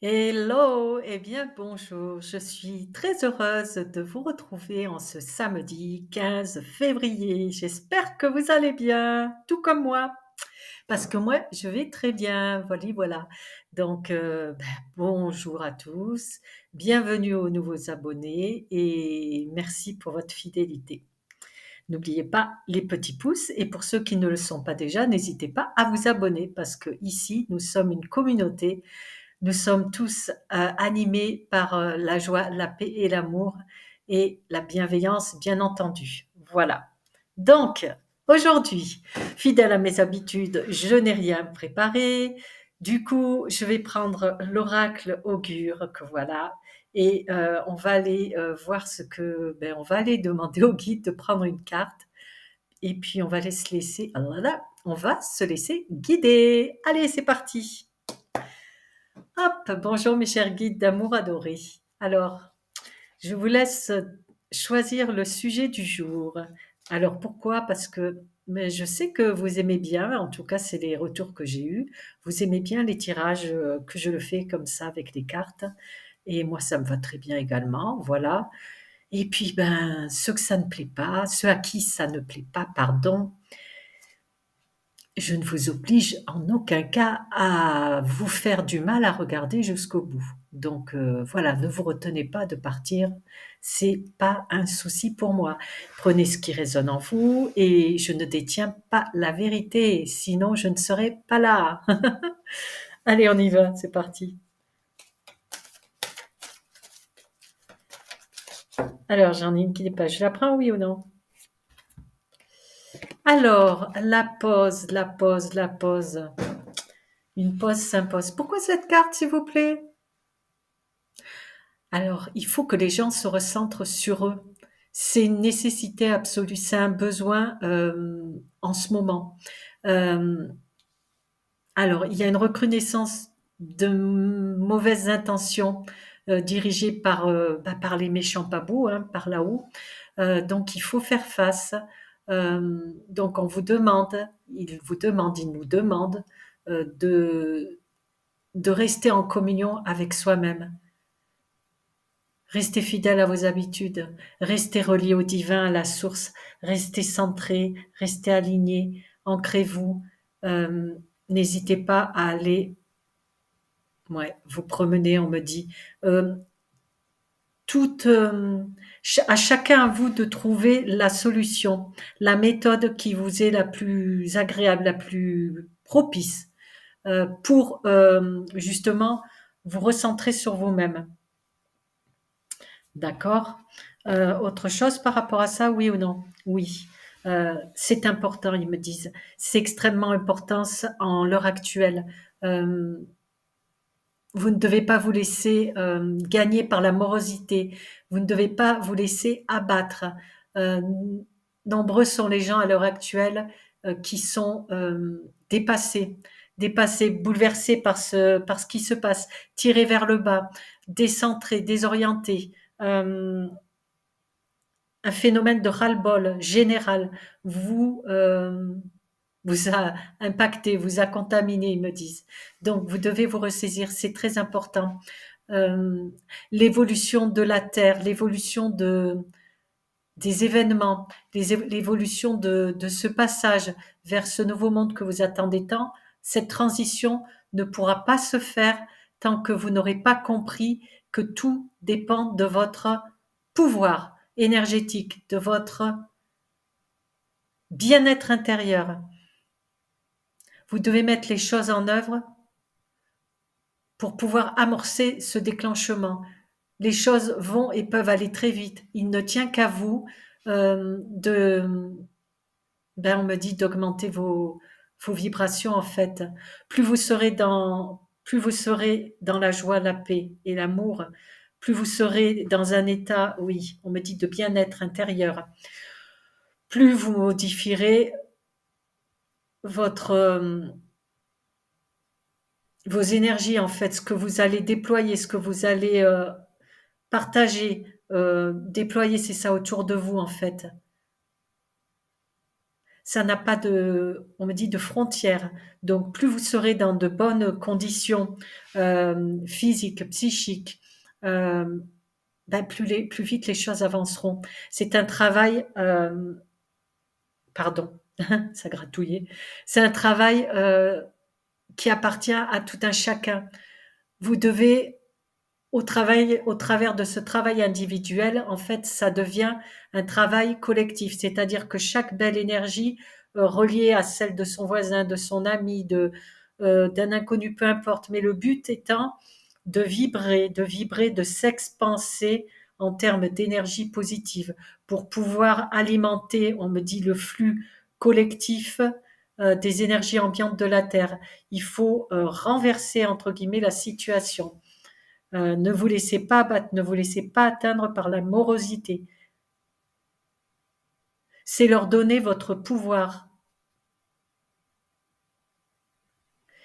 Hello, eh bien bonjour, je suis très heureuse de vous retrouver en ce samedi 15 février. J'espère que vous allez bien, tout comme moi, parce que moi je vais très bien, voilà, voilà. Donc bonjour à tous, bienvenue aux nouveaux abonnés et merci pour votre fidélité. N'oubliez pas les petits pouces et pour ceux qui ne le sont pas déjà, n'hésitez pas à vous abonner parce que ici nous sommes une communauté, nous sommes tous animés par la joie, la paix et l'amour et la bienveillance, bien entendu. Voilà. Donc, aujourd'hui, fidèle à mes habitudes, je n'ai rien préparé. Du coup, je vais prendre l'oracle augure que voilà. Et on va aller voir ce que... Ben, on va aller demander au guide de prendre une carte. Et puis, on va se laisser... Alors là, on va se laisser guider. Allez, c'est parti. Hop, bonjour mes chers guides d'amour adorés. Alors, je vous laisse choisir le sujet du jour. Alors pourquoi? Parce que mais je sais que vous aimez bien, en tout cas c'est les retours que j'ai eus, vous aimez bien les tirages que je le fais comme ça avec les cartes. Et moi ça me va très bien également, voilà. Et puis ben ceux que ça ne plaît pas, ceux à qui ça ne plaît pas, pardon, je ne vous oblige en aucun cas à vous faire du mal à regarder jusqu'au bout. Donc voilà, ne vous retenez pas de partir, c'est pas un souci pour moi. Prenez ce qui résonne en vous et je ne détiens pas la vérité, sinon je ne serais pas là. Allez, on y va, c'est parti. Alors, j'en ai une qui n'est pas. Je la prends, oui ou non? Alors, la pause, la pause, la pause. Une pause s'impose. Pourquoi cette carte, s'il vous plaît? Alors, il faut que les gens se recentrent sur eux. C'est une nécessité absolue, c'est un besoin en ce moment. Euh, alors, il y a une recrudescence de mauvaises intentions dirigées par les méchants pabous, hein, par là-haut. Donc, il faut faire face. Donc, on vous demande, il nous demande de rester en communion avec soi-même. Restez fidèle à vos habitudes, restez relié au divin, à la source, restez centré, restez aligné, ancrez-vous. Euh, N'hésitez pas à aller, ouais, vous promener, on me dit. Euh, tout, à chacun à vous de trouver la solution, la méthode qui vous est la plus agréable, la plus propice pour justement vous recentrer sur vous-même. D'accord. Autre chose par rapport à ça, oui ou non? Oui. C'est important, ils me disent. C'est extrêmement important en l'heure actuelle. Euh, Vous ne devez pas vous laisser gagner par la morosité. Vous ne devez pas vous laisser abattre. Euh, Nombreux sont les gens à l'heure actuelle qui sont dépassés, dépassés, bouleversés par ce qui se passe, tirés vers le bas, décentrés, désorientés. Euh, un phénomène de ras-le-bol général vous a impacté, vous a contaminé, ils me disent. Donc, vous devez vous ressaisir, c'est très important. Euh, L'évolution de la Terre, l'évolution des événements, l'évolution de ce passage vers ce nouveau monde que vous attendez tant, cette transition ne pourra pas se faire tant que vous n'aurez pas compris que tout dépend de votre pouvoir énergétique, de votre bien-être intérieur. Vous devez mettre les choses en œuvre pour pouvoir amorcer ce déclenchement. Les choses vont et peuvent aller très vite. Il ne tient qu'à vous de, ben on me dit d'augmenter vos vibrations en fait. Plus vous serez dans la joie, la paix et l'amour, plus vous serez dans un état, oui, on me dit de bien-être intérieur. Plus vous modifierez votre vos énergies en fait, ce que vous allez déployer, ce que vous allez partager, déployer, c'est ça autour de vous en fait. ça n'a pas de, on me dit, de frontières. Donc, plus vous serez dans de bonnes conditions physiques, psychiques, euh, ben, plus vite les choses avanceront. C'est un travail, pardon, ça gratouillait. C'est un travail qui appartient à tout un chacun. Vous devez au travers de ce travail individuel, en fait, ça devient un travail collectif. C'est-à-dire que chaque belle énergie reliée à celle de son voisin, de son ami, d'un inconnu, peu importe. Mais le but étant de vibrer, de s'expanser en termes d'énergie positive pour pouvoir alimenter, on me dit, le flux collectif des énergies ambiantes de la Terre. Il faut renverser, entre guillemets, la situation. Ne vous laissez pas abattre, ne vous laissez pas atteindre par la morosité. C'est leur donner votre pouvoir.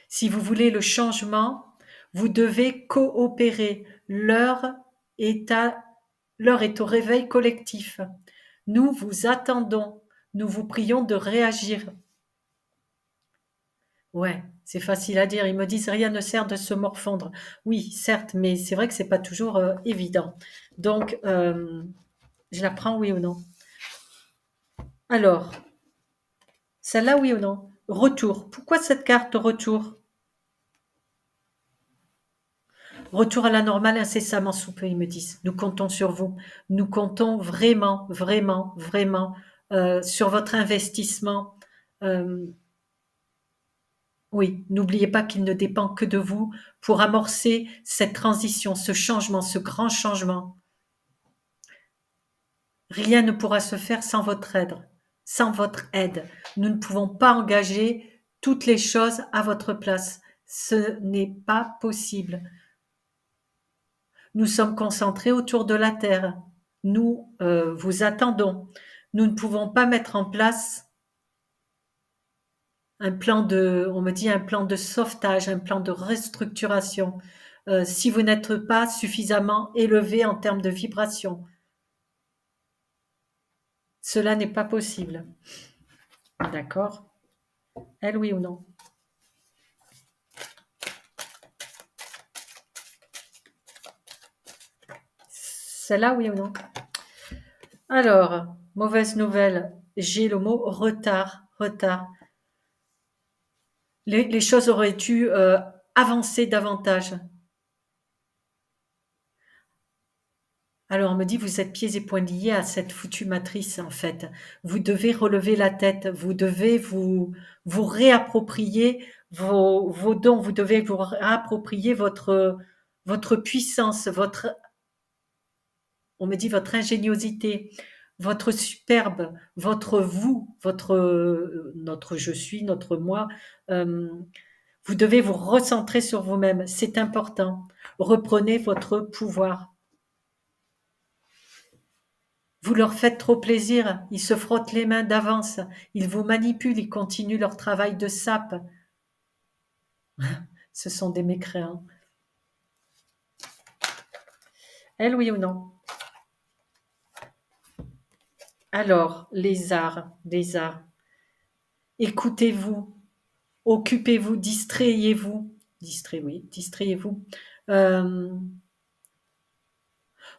Si vous voulez le changement, vous devez coopérer. L'heure est au réveil collectif. Nous vous attendons. Nous vous prions de réagir. Ouais, c'est facile à dire. Ils me disent rien ne sert de se morfondre. Oui, certes, mais c'est vrai que c'est pas toujours évident. Donc, je la prends, oui ou non? Alors, celle-là, oui ou non? Retour. Pourquoi cette carte retour? Retour à la normale incessamment sous peu, ils me disent. Nous comptons sur vous. Nous comptons vraiment, vraiment, vraiment sur votre investissement. Euh, oui, n'oubliez pas qu'il ne dépend que de vous pour amorcer cette transition, ce changement, ce grand changement. Rien ne pourra se faire sans votre aide. Sans votre aide. Nous ne pouvons pas engager toutes les choses à votre place. Ce n'est pas possible. Nous sommes concentrés autour de la Terre. Nous vous attendons. Nous ne pouvons pas mettre en place un plan de, on me dit un plan de sauvetage, un plan de restructuration, si vous n'êtes pas suffisamment élevé en termes de vibration. Cela n'est pas possible. D'accord? Elle, oui ou non? Celle-là, oui ou non? Alors, mauvaise nouvelle, j'ai le mot retard, retard. Les choses auraient dû avancer davantage. Alors on me dit, vous êtes pieds et poings liés à cette foutue matrice, en fait. Vous devez relever la tête, vous devez vous réapproprier vos dons, vous devez vous réapproprier votre puissance, on me dit votre ingéniosité, votre superbe, votre vous, notre je suis, notre moi. Euh, vous devez vous recentrer sur vous-même, c'est important. Reprenez votre pouvoir. Vous leur faites trop plaisir, ils se frottent les mains d'avance, ils vous manipulent, ils continuent leur travail de sape. Ce sont des mécréants. Elle, oui ou non? Alors, les arts, écoutez-vous, occupez-vous, distrayez-vous. Distrayez-vous. Euh,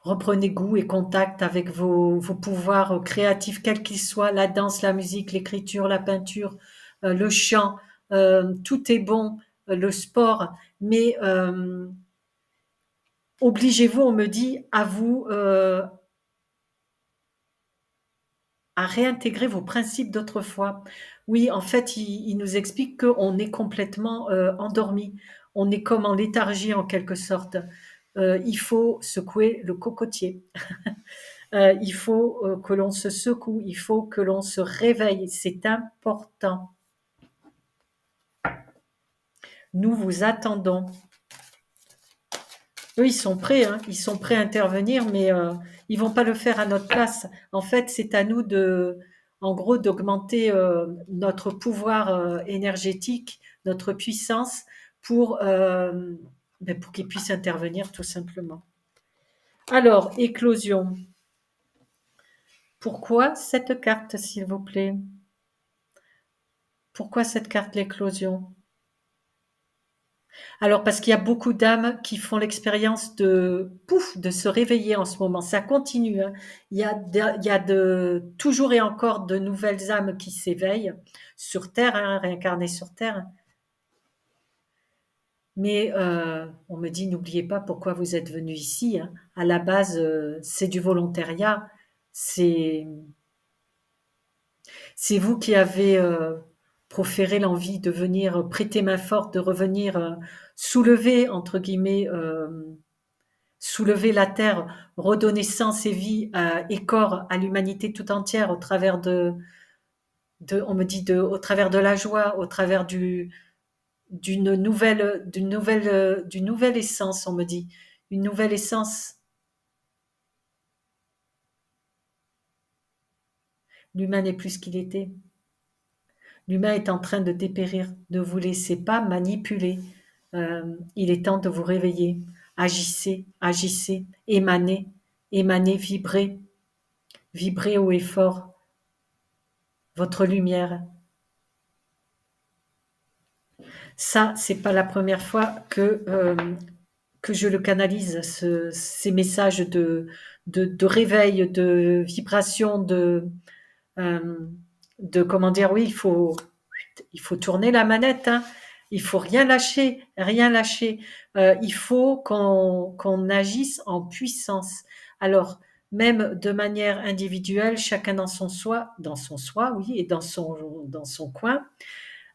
reprenez goût et contact avec vos pouvoirs créatifs, quels qu'ils soient, la danse, la musique, l'écriture, la peinture, le chant, tout est bon, le sport, mais obligez-vous, on me dit, à réintégrer vos principes d'autrefois. Oui, en fait, il nous explique qu'on est complètement endormi, on est comme en léthargie en quelque sorte. Il faut secouer le cocotier. Il faut que l'on se secoue, il faut que l'on se réveille, c'est important. Nous vous attendons. Eux, ils sont prêts, hein, ils sont prêts à intervenir, mais ils vont pas le faire à notre place. En fait, c'est à nous en gros, d'augmenter notre pouvoir énergétique, notre puissance pour qu'ils puissent intervenir tout simplement. Alors, éclosion. Pourquoi cette carte, s'il vous plaît? Pourquoi cette carte l'éclosion? Alors parce qu'il y a beaucoup d'âmes qui font l'expérience de pouf, de se réveiller en ce moment. Ça continue, hein. Toujours et encore de nouvelles âmes qui s'éveillent sur Terre, hein, réincarnées sur Terre. Mais on me dit, n'oubliez pas pourquoi vous êtes venu ici, hein. À la base, c'est du volontariat. C'est c'est vous qui avez proféré l'envie de venir prêter main forte, de revenir soulever, entre guillemets, soulever la terre, redonner sens et vie et corps à l'humanité tout entière au travers on me dit, au travers de la joie, au travers d'une nouvelle essence, on me dit, une nouvelle essence. L'humain n'est plus ce qu'il était. L'humain est en train de dépérir. Ne vous laissez pas manipuler. Il est temps de vous réveiller. Agissez, agissez, émanez, émanez, vibrez, vibrez haut et fort votre lumière. Ça, c'est pas la première fois que je le canalise, ces messages de réveil, de vibration, de comment dire, oui, il faut tourner la manette, hein. Il faut rien lâcher, rien lâcher. Il faut qu'on agisse en puissance. Alors, même de manière individuelle, chacun dans son soi, oui, et dans son coin,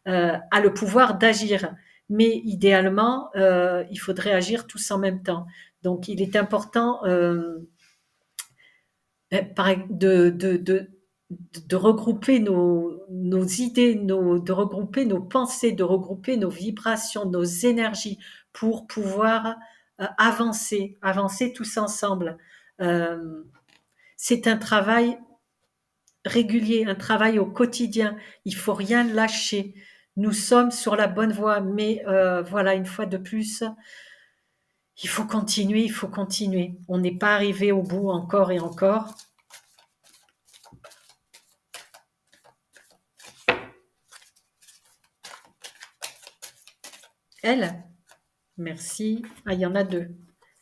a le pouvoir d'agir. Mais idéalement, il faudrait agir tous en même temps. Donc, il est important de regrouper nos idées, de regrouper nos pensées, de regrouper nos vibrations, nos énergies pour pouvoir avancer, avancer tous ensemble. C'est un travail régulier, un travail au quotidien. Il faut rien lâcher. Nous sommes sur la bonne voie, mais voilà, une fois de plus, il faut continuer, il faut continuer. On n'est pas arrivé au bout encore et encore. Elle, merci. Ah, il y en a deux.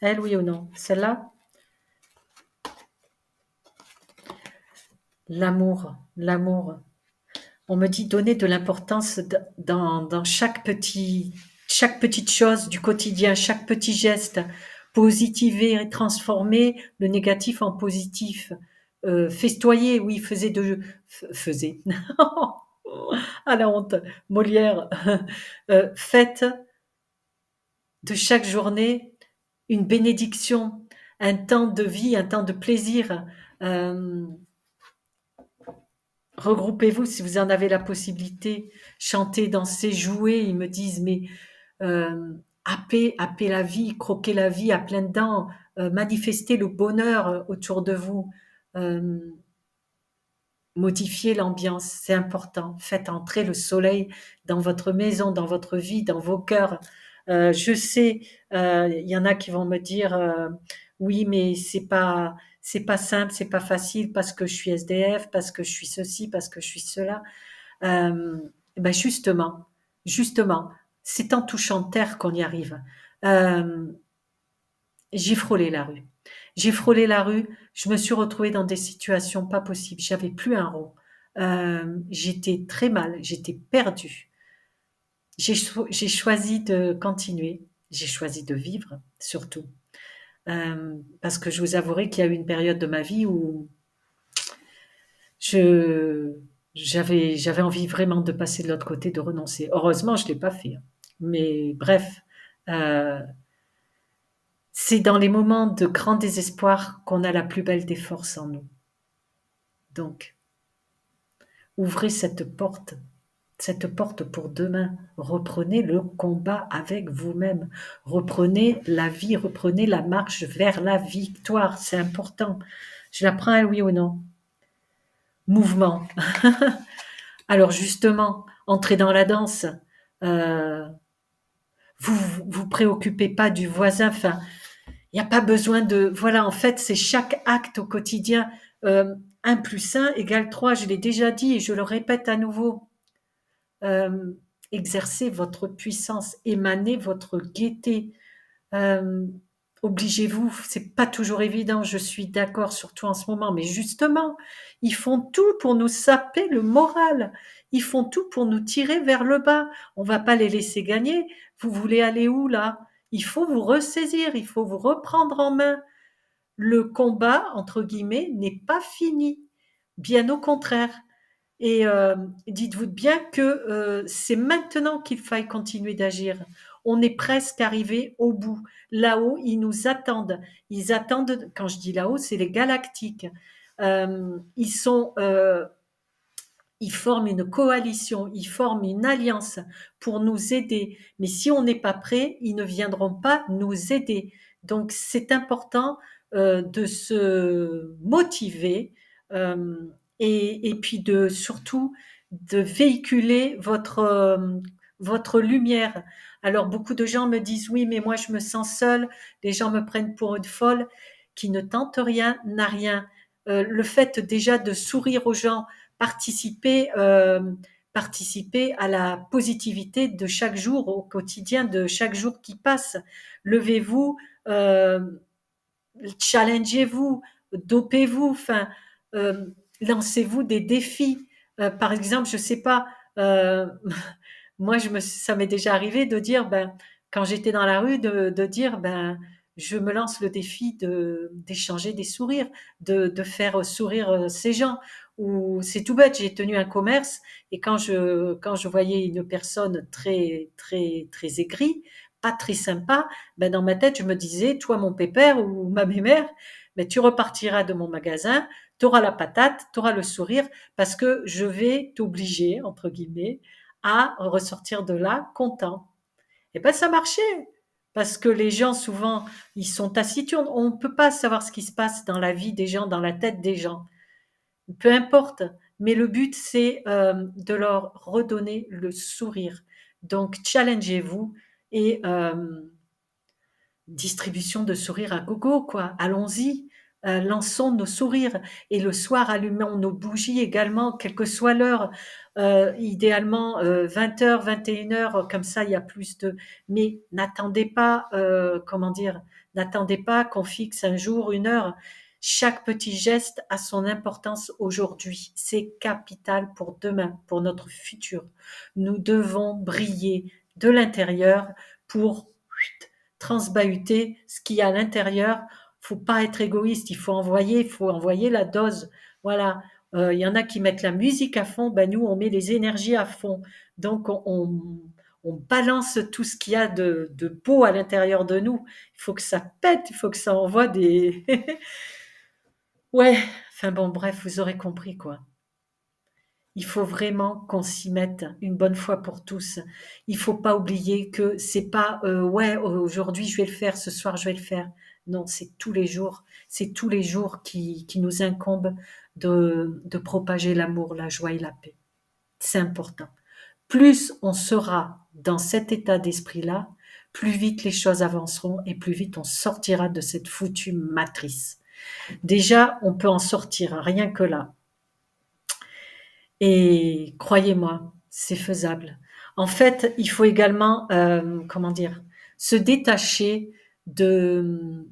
Elle, oui ou non? Celle-là? L'amour, l'amour. On me dit donner de l'importance dans chaque petite chose du quotidien, chaque petit geste, positiver et transformer le négatif en positif. Festoyer, oui, faisait. À la honte, Molière. Faites de chaque journée une bénédiction, un temps de vie, un temps de plaisir. Regroupez-vous si vous en avez la possibilité. Chantez, dansez, jouez. Ils me disent, mais happez la vie, croquez la vie à pleines dents, manifestez le bonheur autour de vous. Modifiez l'ambiance, c'est important. Faites entrer le soleil dans votre maison, dans votre vie, dans vos cœurs. Je sais, il y en a qui vont me dire, oui, mais c'est pas simple, c'est pas facile parce que je suis SDF, parce que je suis ceci, parce que je suis cela. Ben justement, c'est en touchant terre qu'on y arrive. J'ai frôlé la rue. J'ai frôlé la rue, je me suis retrouvée dans des situations pas possibles. J'avais plus un rond. J'étais très mal, j'étais perdue. J'ai choisi de continuer, j'ai choisi de vivre surtout. Parce que je vous avouerai qu'il y a eu une période de ma vie où j'avais envie vraiment de passer de l'autre côté, de renoncer. Heureusement, je ne l'ai pas fait, hein. Mais bref, c'est dans les moments de grand désespoir qu'on a la plus belle des forces en nous. Donc, ouvrez cette porte pour demain. Reprenez le combat avec vous-même. Reprenez la vie, reprenez la marche vers la victoire. C'est important. Je la prends, oui ou non? Mouvement. Alors justement, entrez dans la danse. Vous préoccupez pas du voisin. Enfin, il n'y a pas besoin de... Voilà, en fait, c'est chaque acte au quotidien. 1 + 1 = 3, je l'ai déjà dit et je le répète à nouveau. euh, exercer votre puissance, émaner votre gaieté. Euh, Obligez-vous, c'est pas toujours évident, je suis d'accord, surtout en ce moment, mais justement, ils font tout pour nous saper le moral. Ils font tout pour nous tirer vers le bas. On va pas les laisser gagner. Vous voulez aller où là? Il faut vous ressaisir, il faut vous reprendre en main. Le combat, entre guillemets, n'est pas fini. Bien au contraire. Et dites-vous bien que c'est maintenant qu'il faille continuer d'agir. On est presque arrivé au bout. Là-haut, ils nous attendent. Ils attendent, quand je dis là-haut, c'est les galactiques. Ils forment une coalition, ils forment une alliance pour nous aider. Mais si on n'est pas prêt, ils ne viendront pas nous aider. Donc c'est important de se motiver euh, et puis de surtout de véhiculer votre lumière. Alors beaucoup de gens me disent oui, mais moi je me sens seule, les gens me prennent pour une folle, qui ne tente rien n'a rien. Le fait déjà de sourire aux gens, participer, participer à la positivité de chaque jour, au quotidien de chaque jour qui passe. Levez-vous, euh, challengez-vous, dopez-vous, enfin, euh, lancez-vous des défis. Par exemple, je sais pas, euh, moi, ça m'est déjà arrivé de dire, ben, quand j'étais dans la rue, de dire, ben, je me lance le défi d'échanger des sourires, de faire sourire ces gens. Ou c'est tout bête, j'ai tenu un commerce et quand je voyais une personne très très très aigrie, pas très sympa, ben dans ma tête je me disais, toi mon pépère ou ma mémère, mais tu repartiras de mon magasin, tu auras la patate, tu auras le sourire, parce que je vais t'obliger entre guillemets à ressortir de là content. Et ben ça marchait. Parce que les gens, souvent, ils sont taciturnes. On ne peut pas savoir ce qui se passe dans la vie des gens, dans la tête des gens. Peu importe. Mais le but, c'est de leur redonner le sourire. Donc, challengez-vous et distribution de sourires à gogo, quoi. Allons-y, lançons nos sourires. Et le soir, allumons nos bougies également, quelle que soit l'heure. Idéalement, 20h, 21h, comme ça, il y a plus de... Mais n'attendez pas, comment dire, n'attendez pas qu'on fixe un jour, une heure. Chaque petit geste a son importance aujourd'hui. C'est capital pour demain, pour notre futur. Nous devons briller de l'intérieur pour transbahuter ce qu'il y a à l'intérieur. Faut pas être égoïste, il faut envoyer la dose. Voilà. Il y en a qui mettent la musique à fond, ben nous on met les énergies à fond. Donc on balance tout ce qu'il y a de beau à l'intérieur de nous. Il faut que ça pète, il faut que ça envoie des... ouais, enfin bon, bref, vous aurez compris quoi. Il faut vraiment qu'on s'y mette une bonne fois pour tous. Il faut pas oublier que c'est pas ouais aujourd'hui je vais le faire, ce soir je vais le faire. Non, c'est tous les jours. C'est tous les jours qui nous incombe de propager l'amour, la joie et la paix. C'est important. Plus on sera dans cet état d'esprit-là, plus vite les choses avanceront et plus vite on sortira de cette foutue matrice. Déjà, on peut en sortir, rien que là. Et croyez-moi, c'est faisable. En fait, il faut également, comment dire, se détacher de.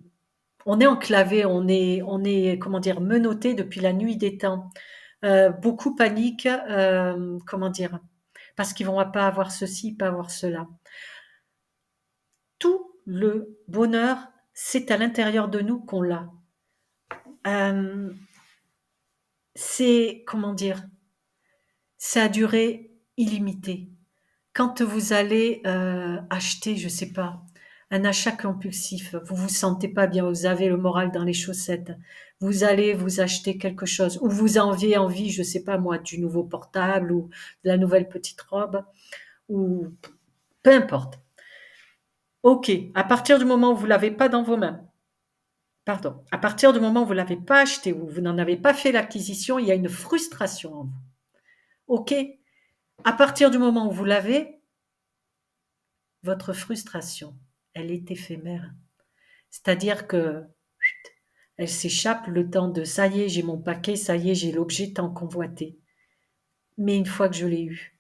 On est enclavé, on est, comment dire, menotté depuis la nuit des temps. Beaucoup paniquent, comment dire, parce qu'ils vont pas avoir ceci, pas avoir cela. Tout le bonheur, c'est à l'intérieur de nous qu'on l'a. Euh, c'est, comment dire, ça a duré illimité. Quand vous allez acheter, je sais pas, un achat compulsif, vous vous sentez pas bien, vous avez le moral dans les chaussettes, vous allez vous acheter quelque chose, ou vous avez envie, je sais pas moi, du nouveau portable ou de la nouvelle petite robe, ou peu importe. Ok, à partir du moment où vous l'avez pas dans vos mains, pardon, à partir du moment où vous l'avez pas acheté, ou vous n'en avez pas fait l'acquisition, il y a une frustration en vous. Ok, à partir du moment où vous l'avez, votre frustration, elle est éphémère. C'est-à-dire que elle s'échappe le temps de ça y est, j'ai mon paquet, ça y est, j'ai l'objet tant convoité. Mais une fois que je l'ai eu,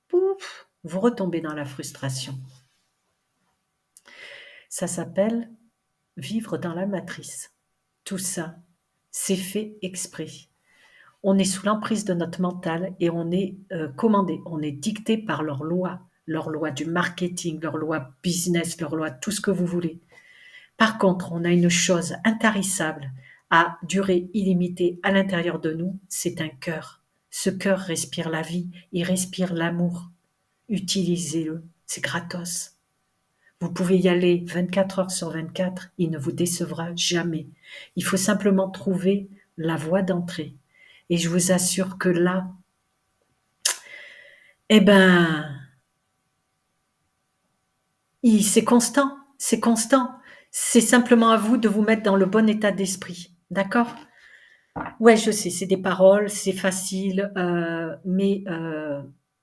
pouf, vous retombez dans la frustration. Ça s'appelle vivre dans la matrice. Tout ça, c'est fait exprès. On est sous l'emprise de notre mental et on est commandé, on est dicté par leurs lois du marketing, leurs lois business, leurs lois tout ce que vous voulez. Par contre, on a une chose intarissable à durée illimitée à l'intérieur de nous, c'est un cœur. Ce cœur respire la vie, il respire l'amour. Utilisez-le, c'est gratos. Vous pouvez y aller 24 heures sur 24, il ne vous décevra jamais. Il faut simplement trouver la voie d'entrée. Et je vous assure que là, eh ben, c'est constant, c'est constant. C'est simplement à vous de vous mettre dans le bon état d'esprit. D'accord? Ouais, je sais, c'est des paroles, c'est facile, mais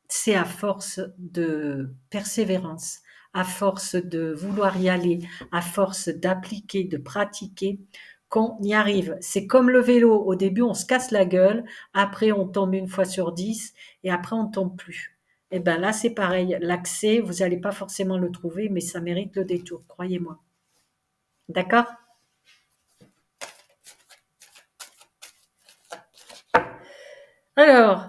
c'est à force de persévérance, à force de vouloir y aller, à force d'appliquer, de pratiquer, qu'on y arrive. C'est comme le vélo, au début on se casse la gueule, après on tombe une fois sur 10 et après on tombe plus. Et ben là c'est pareil, l'accès, vous n'allez pas forcément le trouver, mais ça mérite le détour, croyez-moi. D'accord? Alors,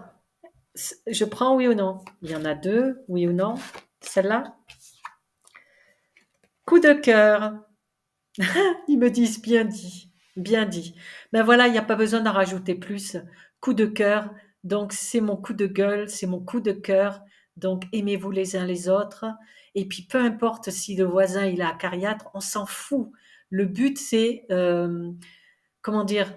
je prends oui ou non? Il y en a deux, oui ou non? Celle-là? Coup de cœur. Ils me disent bien dit, bien dit. Ben voilà, il n'y a pas besoin d'en rajouter plus. Coup de cœur, donc c'est mon coup de gueule, c'est mon coup de cœur. Donc aimez-vous les uns les autres. Et puis peu importe si le voisin il a acariâtre, on s'en fout. Le but c'est, comment dire,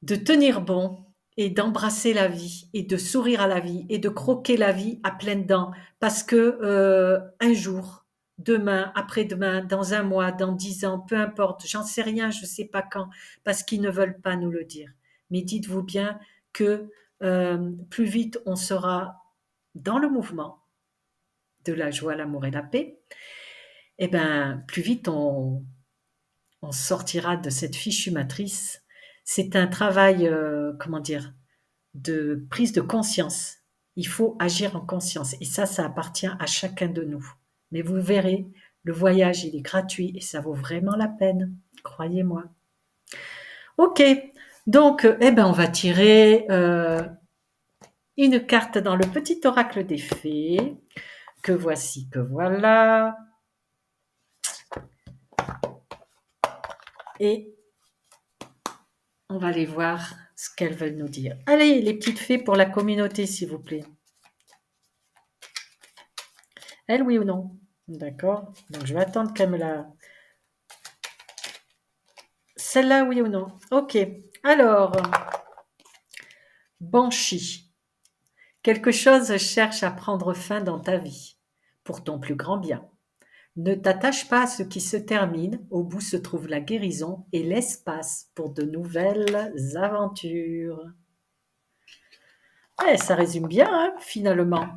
de tenir bon et d'embrasser la vie et de sourire à la vie et de croquer la vie à pleines dents parce que un jour, demain, après-demain, dans un mois, dans 10 ans, peu importe, j'en sais rien, je sais pas quand, parce qu'ils ne veulent pas nous le dire. Mais dites-vous bien que plus vite on sera dans le mouvement de la joie, l'amour et la paix, et ben plus vite on sortira de cette fichue matrice. C'est un travail, comment dire, de prise de conscience. Il faut agir en conscience. Et ça appartient à chacun de nous. Mais vous verrez, le voyage, il est gratuit et ça vaut vraiment la peine. Croyez-moi. Ok. Donc, eh ben, on va tirer une carte dans le petit oracle des fées. Que voici, que voilà. Et on va aller voir ce qu'elles veulent nous dire. Allez, les petites fées pour la communauté, s'il vous plaît. Elle, oui ou non? D'accord. Donc, je vais attendre qu'elle me la... Celle-là, oui ou non? Ok. Alors, Banshee. Quelque chose cherche à prendre fin dans ta vie, pour ton plus grand bien. Ne t'attache pas à ce qui se termine, au bout se trouve la guérison et l'espace pour de nouvelles aventures. Ouais, ça résume bien, hein, finalement.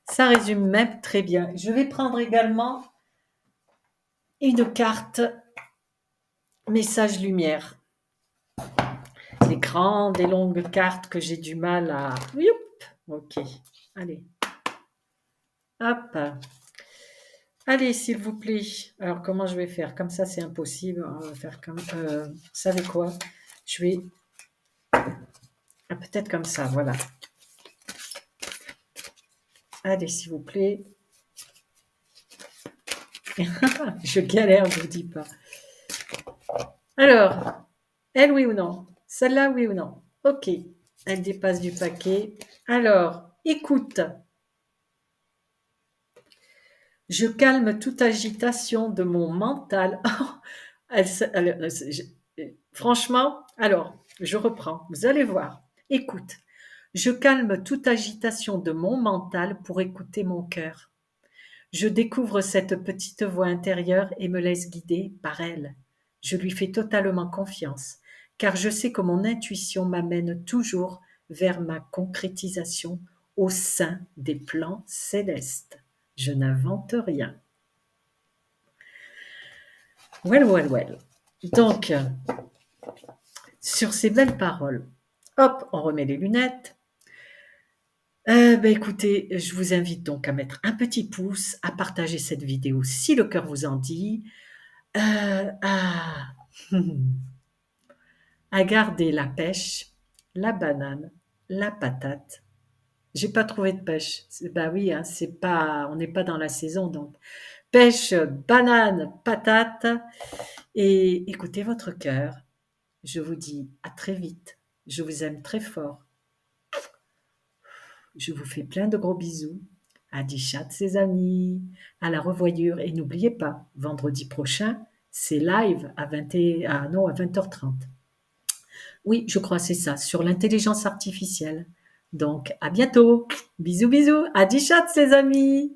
Ça résume même très bien. Je vais prendre également une carte message lumière. Des grandes et longues cartes que j'ai du mal à... Youp, ok, allez. Hop. Allez, s'il vous plaît. Alors, comment je vais faire? Comme ça, c'est impossible. On va faire comme... vous savez quoi? Je vais... peut-être comme ça, voilà. Allez, s'il vous plaît. Je galère, je ne vous dis pas. Alors, elle, oui ou non? Celle-là, oui ou non? Ok. Elle dépasse du paquet. Alors, écoute. Je calme toute agitation de mon mental. Franchement, alors, je reprends. Vous allez voir. Écoute. Je calme toute agitation de mon mental pour écouter mon cœur. Je découvre cette petite voix intérieure et me laisse guider par elle. Je lui fais totalement confiance, car je sais que mon intuition m'amène toujours vers ma concrétisation au sein des plans célestes. Je n'invente rien. Well, well, well. Donc, sur ces belles paroles, hop, on remet les lunettes. Écoutez, je vous invite donc à mettre un petit pouce, à partager cette vidéo si le cœur vous en dit, à à garder la pêche, la banane, la patate. J'ai pas trouvé de pêche. Bah oui, hein, c'est pas, on n'est pas dans la saison, donc pêche, banane, patate, et écoutez votre cœur. Je vous dis à très vite. Je vous aime très fort. Je vous fais plein de gros bisous. À Dichat, ses amis. À la revoyure. Et n'oubliez pas, vendredi prochain, c'est live à 20 non, à 20h30. Oui, je crois que c'est ça, sur l'intelligence artificielle. Donc, à bientôt. Bisous, bisous. À Dichat, ses amis.